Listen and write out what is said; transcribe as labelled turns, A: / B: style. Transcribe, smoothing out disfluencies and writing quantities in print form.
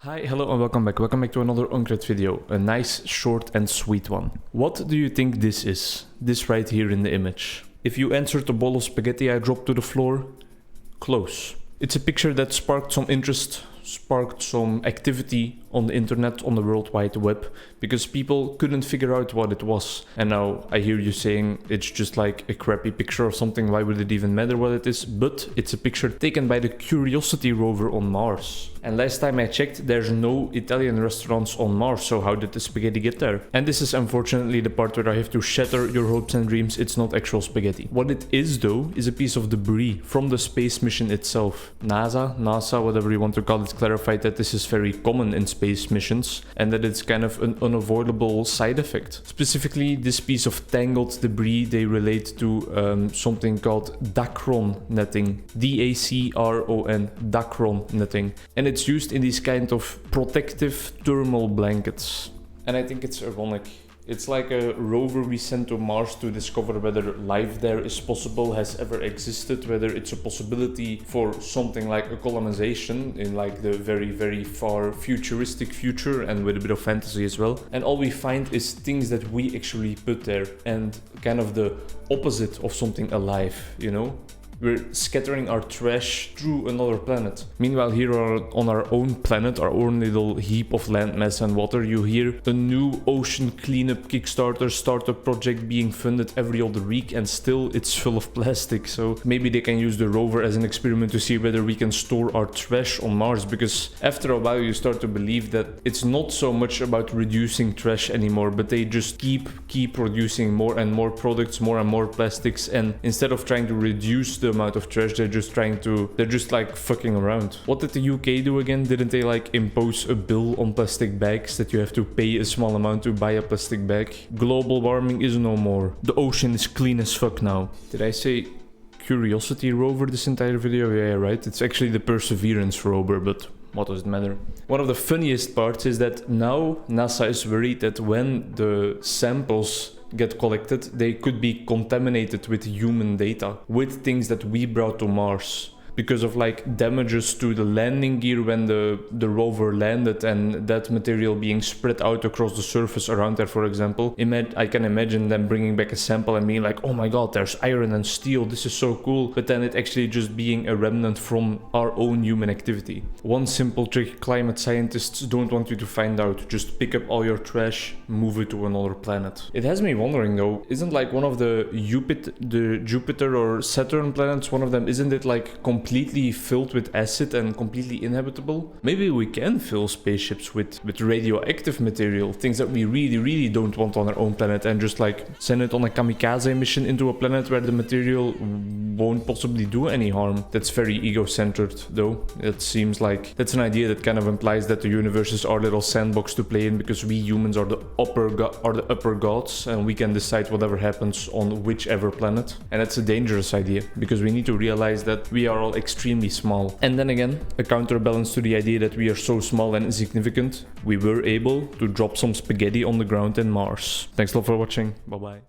A: Hi, hello and welcome back. Welcome back to another Onkruid video. A nice, short and sweet one. What do you think this is? This right here in the image. If you answered the bowl of spaghetti I dropped to the floor, close. It's a picture that sparked some interest, sparked some activity on the internet, on the World Wide Web, because people couldn't figure out what it was. And now I hear you saying it's just like a crappy picture or something, why would it even matter what it is? But it's a picture taken by the Curiosity rover on Mars. And last time I checked, there's no Italian restaurants on Mars, so how did the spaghetti get there? And this is unfortunately the part where I have to shatter your hopes and dreams. It's not actual spaghetti. What it is though, is a piece of debris from the space mission itself. NASA, whatever you want to call it, clarified that this is very common in space missions and that it's kind of an unavoidable side effect. Specifically, this piece of tangled debris they relate to something called Dacron netting. D-A-C-R-O-N, Dacron netting. And it's used in these kind of protective thermal blankets. And I think it's ironic. It's like a rover we sent to Mars to discover whether life there is possible, has ever existed, whether it's a possibility for something like a colonization in like the very, very far futuristic future and with a bit of fantasy as well. And all we find is things that we actually put there and kind of the opposite of something alive, you know? We're scattering our trash through another planet. Meanwhile, here on our own planet, our own little heap of landmass and water, you hear a new ocean cleanup Kickstarter startup project being funded every other week, and still it's full of plastic. So maybe they can use the rover as an experiment to see whether we can store our trash on Mars, because after a while you start to believe that it's not so much about reducing trash anymore, but they just keep producing more and more products, more and more plastics, and instead of trying to reduce the amount of trash, they're just like fucking around. What did the UK do again? Didn't they like impose a bill on plastic bags that you have to pay a small amount to buy a plastic bag? Global warming is no more. The ocean is clean as fuck now. Did I say Curiosity rover this entire video? Yeah, right. It's actually the Perseverance rover, but what does it matter? One of the funniest parts is that now NASA is worried that when the samples get collected, they could be contaminated with human data, with things that we brought to Mars, because of like damages to the landing gear when the rover landed and that material being spread out across the surface around there, for example. I can imagine them bringing back a sample and being like, oh my god, there's iron and steel, this is so cool, but then it actually just being a remnant from our own human activity. One simple trick climate scientists don't want you to find out: just pick up all your trash, move it to another planet. It has me wondering though, isn't like one of the Jupiter or Saturn planets, one of them, isn't it like completely filled with acid and completely inhabitable? Maybe we can fill spaceships with radioactive material, things that we really don't want on our own planet, and just like send it on a kamikaze mission into a planet where the material won't possibly do any harm. That's very ego-centered though. It seems like that's an idea that kind of implies that the universe is our little sandbox to play in, because we humans are the upper gods and we can decide whatever happens on whichever planet. And that's a dangerous idea, because we need to realize that we are all extremely small. And then again, a counterbalance to the idea that we are so small and insignificant, we were able to drop some spaghetti on the ground in Mars. Thanks a lot for watching. Bye bye.